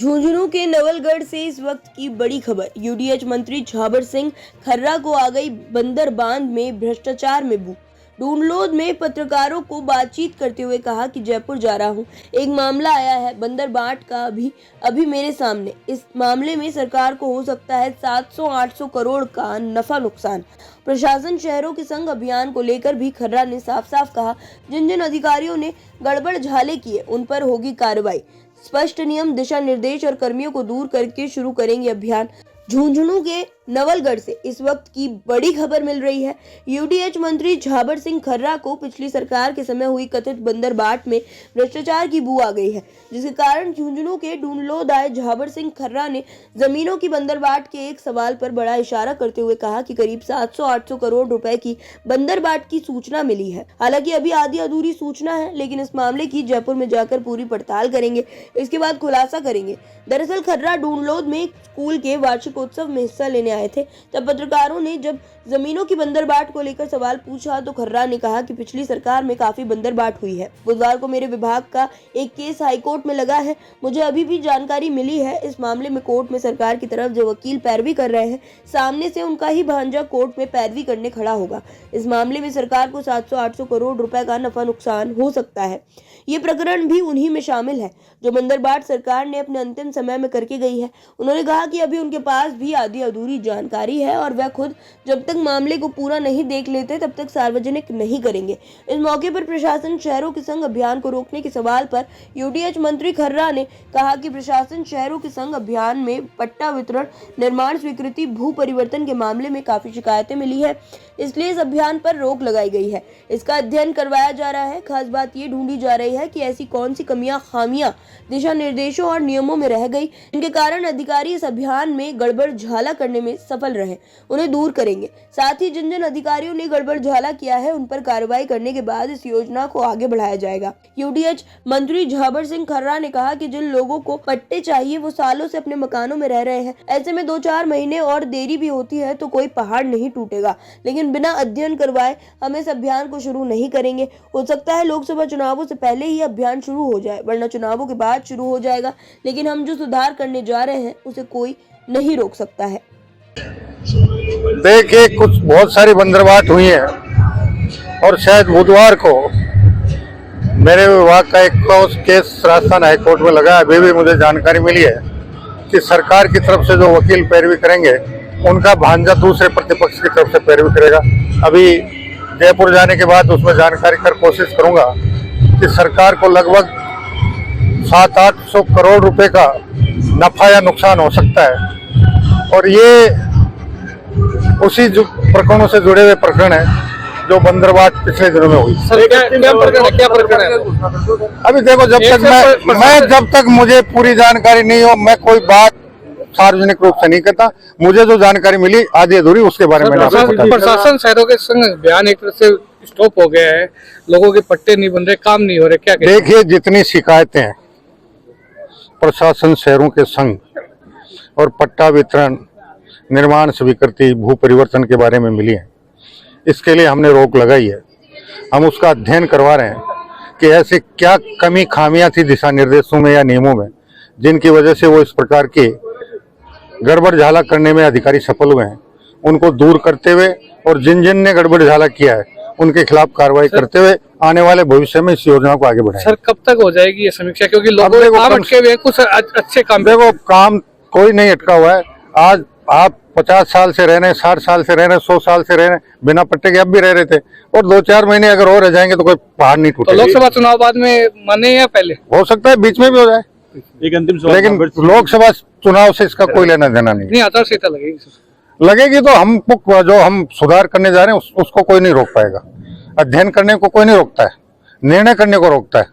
झुंझुनू के नवलगढ़ से इस वक्त की बड़ी खबर। यूडीएच मंत्री झाबर सिंह खर्रा को आ गई बंदर बांध में भ्रष्टाचार में बू। ढूंढलोद में पत्रकारों को बातचीत करते हुए कहा कि जयपुर जा रहा हूं, एक मामला आया है बंदर बांध का अभी मेरे सामने। इस मामले में सरकार को हो सकता है 700-800 करोड़ का नफा नुकसान। प्रशासन शहरों के संग अभियान को लेकर भी खर्रा ने साफ साफ कहा, जिन जिन अधिकारियों ने गड़बड़ झाले किए उन पर होगी कार्रवाई। स्पष्ट नियम, दिशा निर्देश और कर्मियों को दूर करके शुरू करेंगे अभियान। झुंझुनू के नवलगढ़ से इस वक्त की बड़ी खबर मिल रही है। यूडीएच मंत्री झाबर सिंह खर्रा को पिछली सरकार के समय हुई कथित बंदरबाट में भ्रष्टाचार की बू आ गई है, जिसके कारण झुंझुनू के ढूंढलोद आए झाबर सिंह खर्रा ने जमीनों की बंदरबाट के एक सवाल पर बड़ा इशारा करते हुए कहा कि करीब 700-800 करोड़ रुपए की बंदरबाट की सूचना मिली है। हालांकि अभी आधी अधूरी सूचना है, लेकिन इस मामले की जयपुर में जाकर पूरी पड़ताल करेंगे, इसके बाद खुलासा करेंगे। दरअसल खर्रा ढूंढलोद में स्कूल के वार्षिकोत्सव में हिस्सा लेने आए थे। तब पत्रकारों ने जब जमीनों की बंदरबाट को लेकर सवाल पूछा तो खर्रा ने कहा कि पिछली सरकार में काफी बंदरबाट हुई है। बुधवार को मेरे विभाग का एक केस हाईकोर्ट में लगा है। मुझे अभी भी जानकारी मिली है इस मामले में कोर्ट में सरकार की तरफ जो वकील पैरवी कर रहे हैं, सामने से उनका ही भांजा कोर्ट में पैरवी करने खड़ा होगा। इस मामले में सरकार को 700-800 करोड़ रुपए का नफा नुकसान हो सकता है। ये प्रकरण भी उन्हीं में शामिल है जो बंदरबाट सरकार ने अपने अंतिम समय में करके गई है। उन्होंने कहा कि अभी उनके पास भी आधी अधूरी जानकारी है और वह खुद जब तक मामले को पूरा नहीं देख लेते तब तक सार्वजनिक नहीं करेंगे। इस मौके पर प्रशासन शहरों के संग अभियान को रोकने के सवाल पर यूडीएच मंत्री खर्रा ने कहा कि प्रशासन शहरों के संग अभियान में पट्टा वितरण, निर्माण स्वीकृति, भू परिवर्तन के मामले में काफी शिकायतें मिली है, इसलिए इस अभियान पर रोक लगाई गई है। इसका अध्ययन करवाया जा रहा है। खास बात ये ढूंढी जा रही है कि ऐसी कौन सी कमियां, खामियां दिशा निर्देशों और नियमों में रह गई, इनके कारण अधिकारी इस अभियान में गड़बड़ झाला करने में सफल रहे, उन्हें दूर करेंगे। साथ ही जिन जिन अधिकारियों ने गड़बड़ झाला किया है उन पर कार्रवाई करने के बाद इस योजना को आगे बढ़ाया जाएगा। यूडीएच मंत्री झाबर सिंह खर्रा ने कहा कि जिन लोगों को पट्टे चाहिए वो सालों से अपने मकानों में रह रहे हैं। ऐसे में 2-4 महीने और देरी भी होती है तो कोई पहाड़ नहीं टूटेगा, लेकिन बिना अध्ययन करवाए हम इस अभियान को शुरू नहीं करेंगे। हो सकता है लोकसभा चुनावों से पहले ही अभियान शुरू हो जाए, वरना चुनावों के बाद शुरू हो जाएगा। लेकिन हम जो सुधार करने जा रहे हैं उसे कोई नहीं रोक सकता है। देखिए, कुछ बहुत सारी बंदरबाट हुई है और शायद बुधवार को मेरे विभाग का एक केस राजस्थान हाईकोर्ट में लगा। अभी भी मुझे जानकारी मिली है कि सरकार की तरफ से जो वकील पैरवी करेंगे उनका भांजा दूसरे प्रतिपक्ष की तरफ से पैरवी करेगा। अभी जयपुर जाने के बाद उसमें जानकारी कर कोशिश करूंगा कि सरकार को लगभग 700-800 करोड़ रुपए का नफा या नुकसान हो सकता है और ये उसी प्रकरणों से जुड़े हुए प्रकरण है जो बंदरबाट पिछले दिनों में हुई। क्या प्रकरण है? अभी देखो, जब तक मुझे पूरी जानकारी नहीं हो मैं कोई बात सार्वजनिक रूप से नहीं करता। मुझे जो जानकारी मिली आधी अधूरी उसके बारे में प्रशासन शहरों के संग बयान एक तरह से स्टॉप हो गया है, लोगों के पट्टे नहीं बन रहे, काम नहीं हो रहे, क्या देखिए, जितनी शिकायतें हैं प्रशासन शहरों के संग और पट्टा वितरण, निर्माण स्वीकृति, भू परिवर्तन के बारे में मिली है, इसके लिए हमने रोक लगाई है। हम उसका अध्ययन करवा रहे हैं कि ऐसे क्या कमी खामियां थी दिशा निर्देशों में या नियमों में जिनकी वजह से वो इस प्रकार के गड़बड़ झाला करने में अधिकारी सफल हुए हैं, उनको दूर करते हुए और जिन जिन ने गड़बड़ झाला किया है उनके खिलाफ कार्रवाई करते हुए आने वाले भविष्य में इस योजना को आगे बढ़ाएंगे। सर, कब तक हो जाएगी ये समीक्षा? क्योंकि लोगों के काम अटके हुए, कुछ अच्छे काम। देखो, काम कोई नहीं अटका हुआ है। आज आप 50 साल से रह रहे हैं, 60 साल से रह रहे हैं, 100 साल से रह रहे हैं, बिना पट्टे के अब भी रह रहे थे और 2-4 महीने अगर और रह जाएंगे तो कोई पहाड़ नहीं टूटेगा। तो लोकसभा चुनाव बाद में माने या पहले? हो सकता है बीच में भी हो जाए, लेकिन लोकसभा चुनाव से इसका कोई लेना देना नहीं। आचार संहिता लगेगी तो हमको जो हम सुधार करने जा रहे हैं उसको कोई नहीं रोक पाएगा। अध्ययन करने को कोई नहीं रोकता है, निर्णय करने को रोकता है।